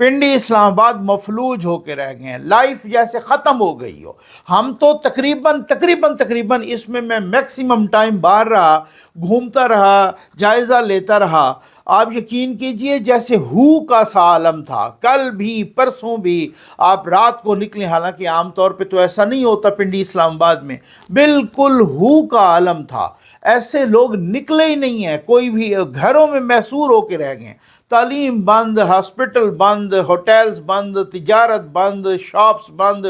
پنڈی اسلام آباد مفلوج ہو کے رہ گئے ہیں، لائف جیسے ختم ہو گئی ہو۔ ہم تو تقریباً اس میں میکسیمم ٹائم باہر رہا، گھومتا رہا، جائزہ لیتا رہا۔ آپ یقین کیجئے جیسے ہو کا سا عالم تھا، کل بھی پرسوں بھی آپ رات کو نکلیں، حالانکہ عام طور پہ تو ایسا نہیں ہوتا پنڈی اسلام آباد میں، بالکل ہو کا عالم تھا، ایسے لوگ نکلے ہی نہیں ہیں، کوئی بھی گھروں میں محصور ہو کے رہ گئے ہیں۔ تعلیم بند، ہاسپٹل بند، ہوٹلز بند، تجارت بند، شاپس بند،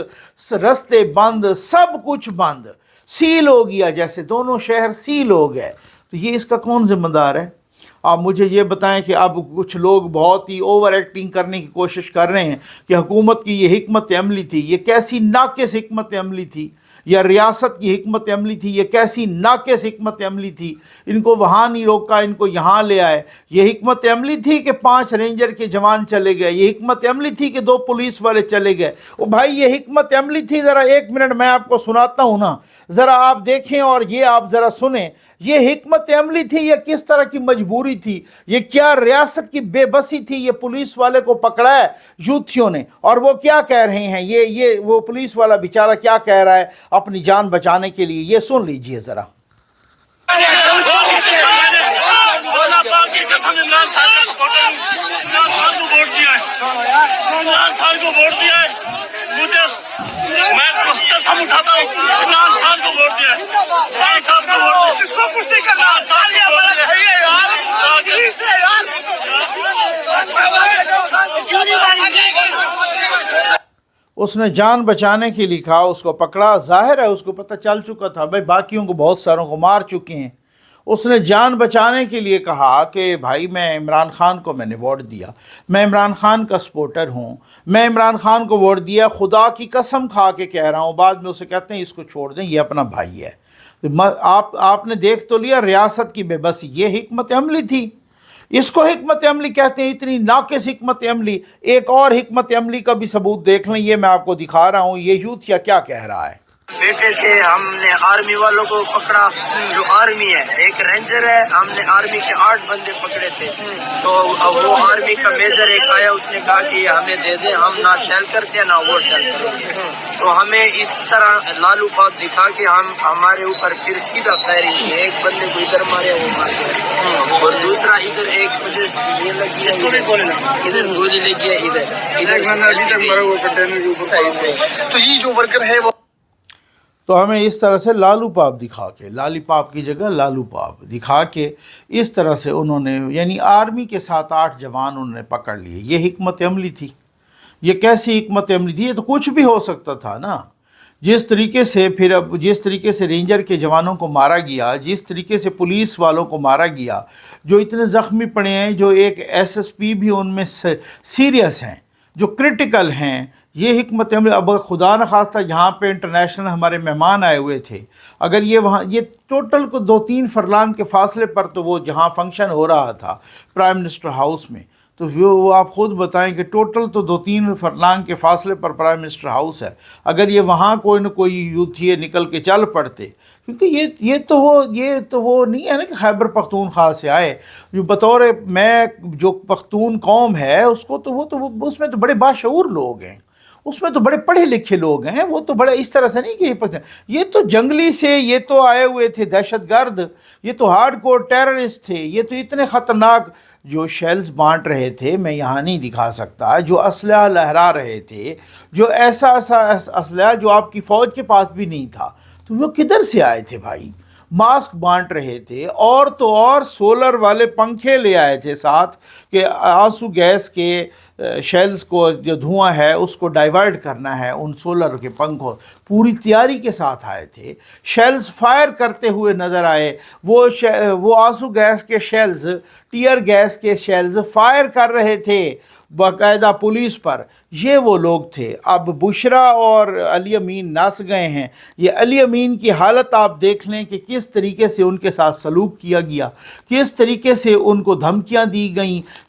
رستے بند، سب کچھ بند، سیل ہو گیا، جیسے دونوں شہر سیل ہو گئے۔ تو یہ اس کا کون ذمہ دار ہے؟ آپ مجھے یہ بتائیں کہ اب کچھ لوگ بہت ہی اوور ایکٹنگ کرنے کی کوشش کر رہے ہیں کہ حکومت کی یہ حکمت عملی تھی، یہ کیسی ناقص حکمت عملی تھی، یا ریاست کی حکمت عملی تھی، یہ کیسی ناقص حکمت عملی تھی، ان کو وہاں نہیں روکا، ان کو یہاں لے آئے۔ یہ حکمت عملی تھی کہ 5 رینجر کے جوان چلے گئے، یہ حکمت عملی تھی کہ 2 پولیس والے چلے گئے۔ او بھائی یہ حکمت عملی تھی، ذرا 1 منٹ میں آپ کو سناتا ہوں نا، ذرا آپ دیکھیں اور یہ آپ ذرا سنیں، یہ حکمت عملی تھی یا کس طرح کی مجبوری تھی؟ یہ کیا ریاست کی بے بسی تھی؟ یہ پولیس والے کو پکڑا ہے یوتھیوں نے، اور وہ کیا کہہ رہے ہیں، یہ وہ پولیس والا بیچارہ کیا کہہ رہا ہے اپنی جان بچانے کے لیے، یہ سن لیجئے ذرا۔ اس نے جان بچانے کے لیے کہا، اس کو پکڑا، ظاہر ہے اس کو پتہ چل چکا تھا بھائی باقیوں کو بہت ساروں کو مار چکے ہیں۔ اس نے جان بچانے کے لیے کہا کہ بھائی میں عمران خان کو میں نے ووٹ دیا، میں عمران خان کا سپورٹر ہوں، میں عمران خان کو ووٹ دیا، خدا کی قسم کھا کے کہہ رہا ہوں۔ بعد میں اسے کہتے ہیں اس کو چھوڑ دیں، یہ اپنا بھائی ہے۔ آپ نے دیکھ تو لیا ریاست کی بے بسی، یہ حکمت عملی تھی، اس کو حکمت عملی کہتے ہیں، اتنی ناقص حکمت عملی۔ ایک اور حکمت عملی کا بھی ثبوت دیکھ لیں، یہ میں آپ کو دکھا رہا ہوں، یہ یوتھیا کیا کہہ رہا ہے۔ بیٹے تھے، ہم نے آرمی والوں کو پکڑا، جو آرمی ہے، ایک رینجر ہے، ہم نے آرمی کے 8 بندے پکڑے تھے، تو وہ آرمی کا میجر ایک آیا، اس نے کہا کہ ہمیں دے دیں، ہم نہ شیل کرتے ہیں نہ وہ شیل کرتے ہیں، تو ہمیں اس طرح لالو پاپ دکھا کہ ہمارے اوپر پھر سیدھا فائرنگ کی، ایک بندے کو ادھر مارے، وہ مار گیا، اور دوسرا ادھر ایک مجھے یہ لگی ہے، ادھر گولی لگی ہے، تو یہ جو ورکر ہے وہ تو ہمیں اس طرح سے لالو پاپ دکھا کے، لالی پاپ کی جگہ لالو پاپ دکھا کے اس طرح سے انہوں نے، یعنی آرمی کے 7-8 جوان انہوں نے پکڑ لیے۔ یہ حکمت عملی تھی، یہ کیسی حکمت عملی تھی؟ یہ تو کچھ بھی ہو سکتا تھا نا۔ جس طریقے سے جس طریقے سے رینجر کے جوانوں کو مارا گیا، جس طریقے سے پولیس والوں کو مارا گیا، جو اتنے زخمی پڑے ہیں، جو ایک SSP بھی ان میں سیریس ہیں، جو کرٹیکل ہیں، یہ حکمت عملی۔ اب خدا نخواستہ یہاں پہ انٹرنیشنل ہمارے مہمان آئے ہوئے تھے، اگر یہ وہاں، یہ ٹوٹل کو 2-3 فرلانگ کے فاصلے پر تو وہ جہاں فنکشن ہو رہا تھا پرائم منسٹر ہاؤس میں، تو وہ آپ خود بتائیں کہ ٹوٹل تو 2-3 فرلانگ کے فاصلے پر پرائم منسٹر ہاؤس ہے، اگر یہ وہاں کوئی نہ کوئی یوتھیے نکل کے چل پڑتے، کیونکہ یہ تو وہ نہیں ہے نا کہ خیبر پختونخوا سے آئے، جو بطور میں جو پختون قوم ہے اس کو تو وہ اس میں تو بڑے باشعور لوگ ہیں، اس میں تو بڑے پڑھے لکھے لوگ ہیں، وہ تو بڑے اس طرح سے نہیں کہ یہ تو جنگلی سے، یہ تو آئے ہوئے تھے دہشت گرد، یہ تو ہارڈ کور ٹیررسٹ تھے، یہ تو اتنے خطرناک، جو شیلز بانٹ رہے تھے، میں یہاں نہیں دکھا سکتا، جو اسلحہ لہرا رہے تھے، جو ایسا اسلحہ جو آپ کی فوج کے پاس بھی نہیں تھا، تو وہ کدھر سے آئے تھے بھائی؟ ماسک بانٹ رہے تھے، اور تو اور سولر والے پنکھے لے آئے تھے ساتھ کہ آنسو گیس کے شیلز کو، جو دھواں ہے اس کو ڈائیورٹ کرنا ہے، ان سولر کے پنکھوں پوری تیاری کے ساتھ آئے تھے، شیلز فائر کرتے ہوئے نظر آئے، وہ آنسو گیس کے شیلز، ٹیئر گیس کے شیلز فائر کر رہے تھے باقاعدہ پولیس پر، یہ وہ لوگ تھے۔ اب بشرا اور علی امین نس گئے ہیں، یہ علی امین کی حالت آپ دیکھ لیں کہ کس طریقے سے ان کے ساتھ سلوک کیا گیا، کس طریقے سے ان کو دھمکیاں دی گئیں،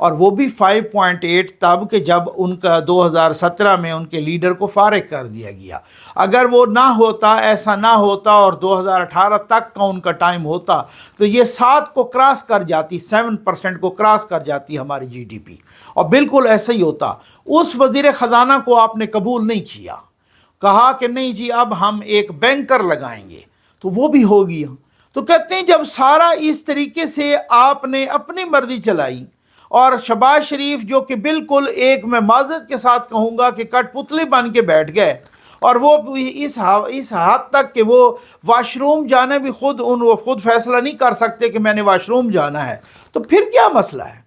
اور وہ بھی 5.8 تب کہ جب ان کا 2017 میں ان کے لیڈر کو فارغ کر دیا گیا. اگر وہ نہ ہوتا، ایسا نہ ہوتا اور 2018 تک کا ان کا ٹائم ہوتا تو یہ 7 کو کراس کر جاتی، 7% کو کراس کر جاتی ہماری جی ڈی پی. اور بالکل ایسا ہی ہوتا. اس وزیر خزانہ کو آپ نے قبول نہیں کیا، کہا کہ نہیں جی اب ہم ایک بینکر لگائیں گے، تو وہ بھی ہو گیا. تو کہتے ہیں جب سارا اس طریقے سے آپ نے اپنی مرضی چلائی، اور شہباز شریف جو کہ بالکل ایک میں معذرت کے ساتھ کہوں گا کہ کٹ پتلی بن کے بیٹھ گئے، اور وہ اس حد تک کہ وہ واش روم جانے بھی وہ خود فیصلہ نہیں کر سکتے کہ میں نے واش روم جانا ہے. تو پھر کیا مسئلہ ہے؟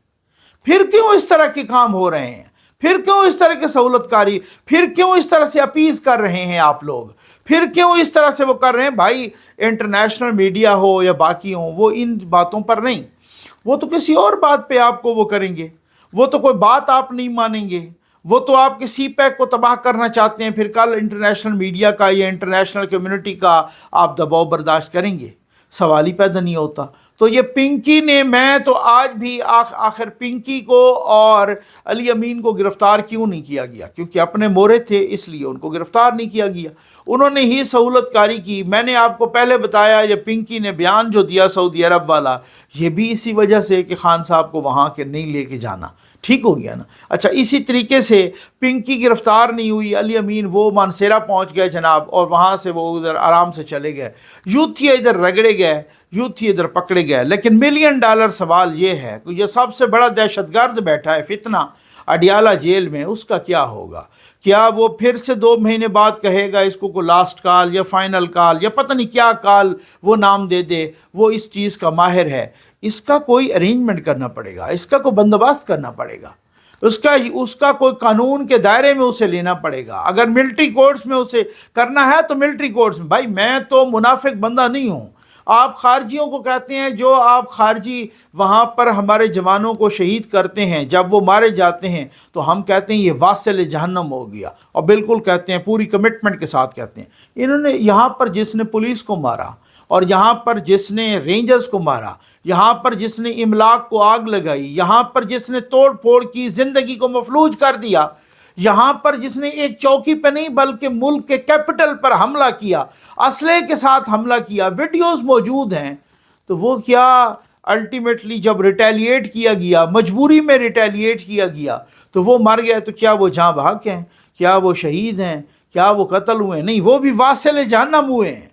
پھر کیوں اس طرح کے کام ہو رہے ہیں؟ پھر کیوں اس طرح کی سہولت کاری؟ پھر کیوں اس طرح سے اپیز کر رہے ہیں آپ لوگ؟ پھر کیوں اس طرح سے وہ کر رہے ہیں؟ بھائی انٹرنیشنل میڈیا ہو یا باقی ہوں، وہ ان باتوں پر نہیں، وہ تو کسی اور بات پہ آپ کو وہ کریں گے. وہ تو کوئی بات آپ نہیں مانیں گے، وہ تو آپ کے سی پیک کو تباہ کرنا چاہتے ہیں. پھر کل انٹرنیشنل میڈیا کا یا انٹرنیشنل کمیونٹی کا آپ دباؤ برداشت کریں گے؟ سوال ہی پیدا نہیں ہوتا. تو یہ پنکی نے، میں تو آج بھی آخر پنکی کو اور علی امین کو گرفتار کیوں نہیں کیا گیا؟ کیونکہ اپنے مورے تھے، اس لیے ان کو گرفتار نہیں کیا گیا. انہوں نے ہی سہولت کاری کی. میں نے آپ کو پہلے بتایا یہ پنکی نے بیان جو دیا سعودی عرب والا، یہ بھی اسی وجہ سے کہ خان صاحب کو وہاں کے نہیں لے کے جانا. ٹھیک ہو گیا نا؟ اچھا، اسی طریقے سے پنکی گرفتار نہیں ہوئی، علی امین وہ مانسیرا پہنچ گئے جناب، اور وہاں سے وہ ادھر آرام سے چلے گئے. یوتھی ادھر رگڑے گئے، یوتھی ادھر پکڑے گئے. لیکن $1 ملین سوال یہ ہے کہ یہ سب سے بڑا دہشت گرد بیٹھا ہے فتنہ اڈیالہ جیل میں، اس کا کیا ہوگا؟ کیا وہ پھر سے 2 مہینے بعد کہے گا اس کو لاسٹ کال یا فائنل کال یا پتہ نہیں کیا کال وہ نام دے دے؟ وہ اس چیز کا ماہر ہے. اس کا کوئی ارینجمنٹ کرنا پڑے گا، اس کا کوئی بندوبست کرنا پڑے گا، اس کا کوئی قانون کے دائرے میں اسے لینا پڑے گا. اگر ملٹری کورٹس میں اسے کرنا ہے تو ملٹری کورٹس میں. بھائی میں تو منافق بندہ نہیں ہوں. آپ خارجیوں کو کہتے ہیں، جو آپ خارجی وہاں پر ہمارے جوانوں کو شہید کرتے ہیں، جب وہ مارے جاتے ہیں تو ہم کہتے ہیں یہ واصل جہنم ہو گیا، اور بالکل کہتے ہیں، پوری کمٹمنٹ کے ساتھ کہتے ہیں. انہوں نے یہاں پر جس نے پولیس کو مارا، اور یہاں پر جس نے رینجرز کو مارا، یہاں پر جس نے املاک کو آگ لگائی، یہاں پر جس نے توڑ پھوڑ کی، زندگی کو مفلوج کر دیا، یہاں پر جس نے ایک چوکی پہ نہیں بلکہ ملک کے کیپٹل پر حملہ کیا، اسلحے کے ساتھ حملہ کیا، ویڈیوز موجود ہیں. تو وہ کیا الٹیمیٹلی جب ریٹیلیٹ کیا گیا، مجبوری میں ریٹیلیٹ کیا گیا، تو وہ مر گئے، تو کیا وہ جاں بحق ہیں؟ کیا وہ شہید ہیں؟ کیا وہ قتل ہوئے؟ نہیں، وہ بھی واصل جہنم ہوئے ہیں.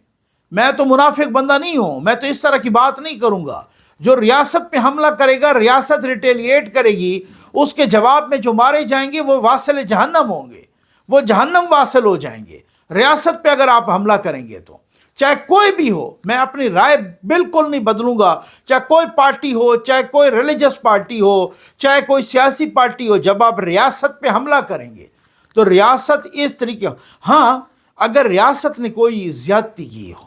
میں تو منافق بندہ نہیں ہوں، میں تو اس طرح کی بات نہیں کروں گا. جو ریاست پہ حملہ کرے گا، ریاست ریٹیلیٹ کرے گی، اس کے جواب میں جو مارے جائیں گے وہ واصل جہنم ہوں گے، وہ جہنم واصل ہو جائیں گے. ریاست پہ اگر آپ حملہ کریں گے تو چاہے کوئی بھی ہو، میں اپنی رائے بالکل نہیں بدلوں گا، چاہے کوئی پارٹی ہو، چاہے کوئی ریلیجس پارٹی ہو، چاہے کوئی سیاسی پارٹی ہو، جب آپ ریاست پہ حملہ کریں گے تو ریاست اس طریقے، ہاں اگر ریاست نے کوئی زیادتی کی ہو،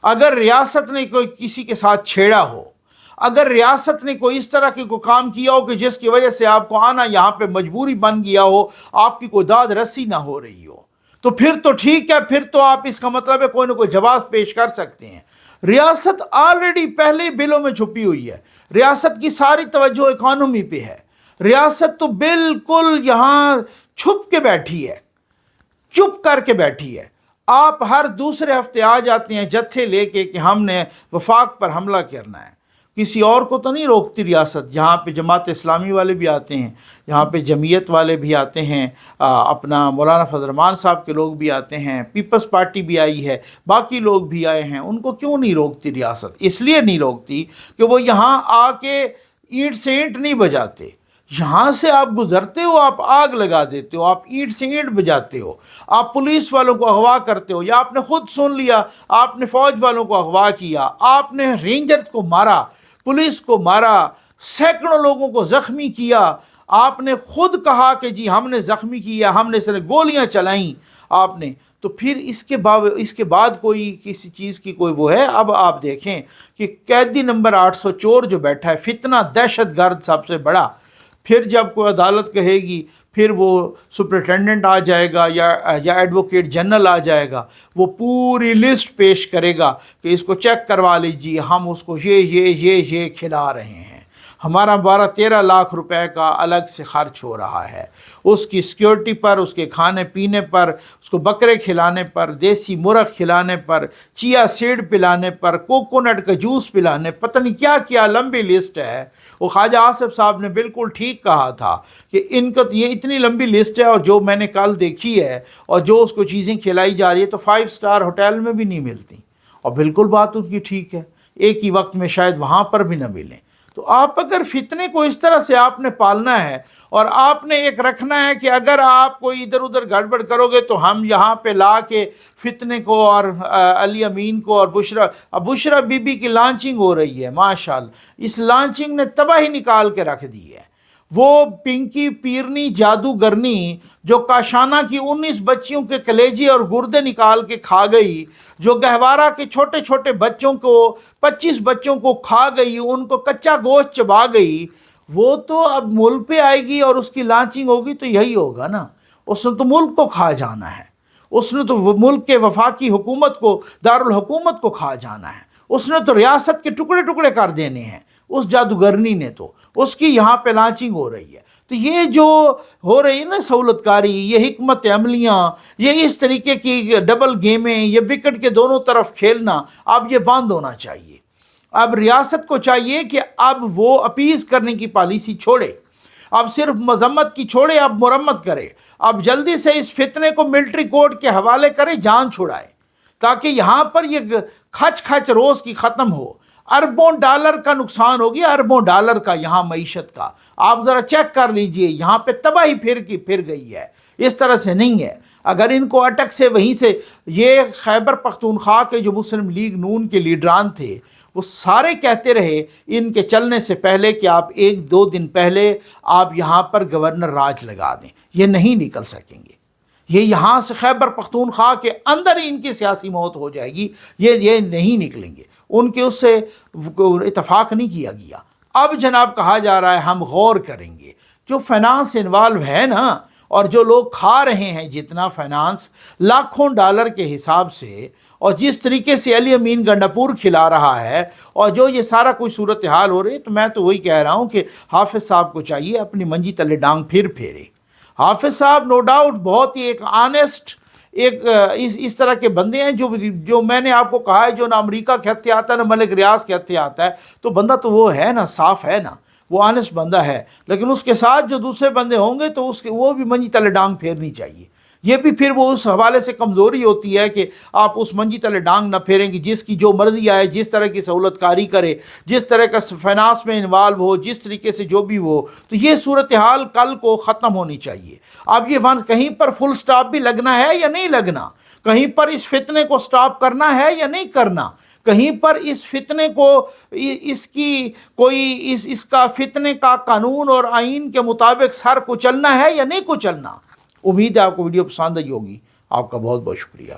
اگر ریاست نے کوئی کسی کے ساتھ چھیڑا ہو، اگر ریاست نے کوئی اس طرح کی کوئی کام کیا ہو کہ جس کی وجہ سے آپ کو آنا یہاں پہ مجبوری بن گیا ہو، آپ کی کوئی داد رسی نہ ہو رہی ہو، تو پھر تو ٹھیک ہے، پھر تو آپ اس کا مطلب ہے کوئی نہ کوئی جواز پیش کر سکتے ہیں. ریاست آلریڈی پہلے بلوں میں چھپی ہوئی ہے. ریاست کی ساری توجہ اکانومی پہ ہے. ریاست تو بالکل یہاں چھپ کے بیٹھی ہے، چپ کر کے بیٹھی ہے. آپ ہر دوسرے ہفتے آ جاتے ہیں جتھے لے کے کہ ہم نے وفاق پر حملہ کرنا ہے. کسی اور کو تو نہیں روکتی ریاست. یہاں پہ جماعت اسلامی والے بھی آتے ہیں، یہاں پہ جمعیت والے بھی آتے ہیں، اپنا مولانا فضل الرحمان صاحب کے لوگ بھی آتے ہیں، پیپلز پارٹی بھی آئی ہے، باقی لوگ بھی آئے ہیں. ان کو کیوں نہیں روکتی ریاست؟ اس لیے نہیں روکتی کہ وہ یہاں آ کے اینٹ سے اینٹ نہیں بجاتے. یہاں سے آپ گزرتے ہو، آپ آگ لگا دیتے ہو، آپ اینٹ سے اینٹ بجاتے ہو، آپ پولیس والوں کو اغوا کرتے ہو، یا آپ نے خود سن لیا آپ نے فوج والوں کو اغوا کیا، آپ نے رینجر کو مارا، پولیس کو مارا، سینکڑوں لوگوں کو زخمی کیا. آپ نے خود کہا کہ جی ہم نے زخمی کیا، ہم نے صرف گولیاں چلائیں آپ نے. تو پھر اس کے بعد کوئی کسی چیز کی کوئی وہ ہے؟ اب آپ دیکھیں کہ قیدی نمبر 800 چور جو بیٹھا ہے، فتنہ دہشت گرد سب سے بڑا، پھر جب کوئی عدالت کہے گی، پھر وہ سپرنٹینڈنٹ آ جائے گا یا ایڈوکیٹ جنرل آ جائے گا، وہ پوری لسٹ پیش کرے گا کہ اس کو چیک کروا لیجیے، ہم اس کو یہ کھلا رہے ہیں، ہمارا 12-13 لاکھ روپے کا الگ سے خرچ ہو رہا ہے اس کی سیکیورٹی پر، اس کے کھانے پینے پر، اس کو بکرے کھلانے پر، دیسی مرغ کھلانے پر، چیا سیڈ پلانے پر، کوکونٹ کا جوس پلانے، پتہ نہیں کیا کیا لمبی لسٹ ہے۔ وہ خواجہ آصف صاحب نے بالکل ٹھیک کہا تھا کہ ان کا یہ اتنی لمبی لسٹ ہے، اور جو میں نے کل دیکھی ہے اور جو اس کو چیزیں کھلائی جا رہی ہے تو 5 سٹار ہوٹل میں بھی نہیں ملتی، اور بالکل بات ان کی ٹھیک ہے، ایک ہی وقت میں شاید وہاں پر بھی نہ ملیں۔ تو آپ اگر فتنے کو اس طرح سے آپ نے پالنا ہے، اور آپ نے ایک رکھنا ہے کہ اگر آپ کوئی ادھر ادھر گڑبڑ کرو گے تو ہم یہاں پہ لا کے فتنے کو، اور علی امین کو، اور بشرا بی بی کی لانچنگ ہو رہی ہے ماشاءاللہ، اس لانچنگ نے تباہی نکال کے رکھ دی ہے۔ وہ پنکی پیرنی جادوگرنی جو کاشانہ کی 19 بچیوں کے کلیجے اور گردے نکال کے کھا گئی، جو گہوارہ کے چھوٹے چھوٹے بچوں کو 25 بچوں کو کھا گئی، ان کو کچا گوشت چبا گئی، وہ تو اب ملک پہ آئے گی اور اس کی لانچنگ ہوگی تو یہی ہوگا نا۔ اس نے تو ملک کو کھا جانا ہے، اس نے تو ملک کے وفاقی حکومت کو، دارالحکومت کو کھا جانا ہے، اس نے تو ریاست کے ٹکڑے ٹکڑے کر دینے ہیں، اس جادوگرنی نے تو، اس کی یہاں پہ لانچنگ ہو رہی ہے۔ تو یہ جو ہو رہی ہے نا سہولت کاری، یہ حکمت عملیاں، یہ اس طریقے کی ڈبل گیمیں، یہ وکٹ کے دونوں طرف کھیلنا، اب یہ بند ہونا چاہیے۔ اب ریاست کو چاہیے کہ اب وہ اپیز کرنے کی پالیسی چھوڑے، اب صرف مذمت کی چھوڑے، اب مرمت کرے، اب جلدی سے اس فتنے کو ملٹری کورٹ کے حوالے کرے، جان چھڑائے، تاکہ یہاں پر یہ کھچ کھچ روز کی ختم ہو۔ اربوں ڈالر کا نقصان ہو گیا، اربوں ڈالر کا یہاں معیشت کا، آپ ذرا چیک کر لیجئے، یہاں پہ تباہی پھر گئی ہے، اس طرح سے نہیں ہے۔ اگر ان کو اٹک سے وہیں سے، یہ خیبر پختونخوا کے جو مسلم لیگ نون کے لیڈران تھے، وہ سارے کہتے رہے ان کے چلنے سے پہلے کہ آپ 1-2 دن پہلے آپ یہاں پر گورنر راج لگا دیں، یہ نہیں نکل سکیں گے، یہ یہاں سے خیبر پختونخوا کے اندر ہی ان کی سیاسی موت ہو جائے گی، یہ نہیں نکلیں گے، ان کے اس سے اتفاق نہیں کیا گیا۔ اب جناب کہا جا رہا ہے ہم غور کریں گے، جو فائنانس انوالو ہے نا، اور جو لوگ کھا رہے ہیں جتنا فائنانس لاکھوں ڈالر کے حساب سے، اور جس طریقے سے علی امین گنڈاپور کھلا رہا ہے، اور جو یہ سارا کوئی صورتحال ہو رہی ہے، تو میں تو وہی کہہ رہا ہوں کہ حافظ صاحب کو چاہیے اپنی منجی تلے ڈانگ پھر پھیرے۔ حافظ صاحب نو ڈاؤٹ بہت ہی ایک آنیسٹ، ایک اس طرح کے بندے ہیں جو میں نے آپ کو کہا ہے، جو نہ امریکہ کے ہتھے آتا ہے نہ ملک ریاض کے ہتھے آتا ہے، تو بندہ تو وہ ہے نا، صاف ہے نا، وہ آنیسٹ بندہ ہے۔ لیکن اس کے ساتھ جو دوسرے بندے ہوں گے تو وہ بھی منجی تلے ڈانگ پھیرنی چاہیے۔ یہ بھی پھر وہ اس حوالے سے کمزوری ہوتی ہے کہ آپ اس منجی تلے ڈانگ نہ پھیریں گے، جس کی جو مرضی آئے، جس طرح کی سہولت کاری کرے، جس طرح کا فائنانس میں انوالو ہو، جس طریقے سے جو بھی ہو، تو یہ صورتحال کل کو ختم ہونی چاہیے۔ اب یہ کہیں پر فل سٹاپ بھی لگنا ہے یا نہیں لگنا، کہیں پر اس فتنے کو سٹاپ کرنا ہے یا نہیں کرنا، کہیں پر اس فتنے کو اس کا فتنے کا قانون اور آئین کے مطابق سر کچلنا ہے یا نہیں کچلنا۔ امید ہے آپ کو ویڈیو پسند آئی ہوگی۔ آپ کا بہت بہت شکریہ۔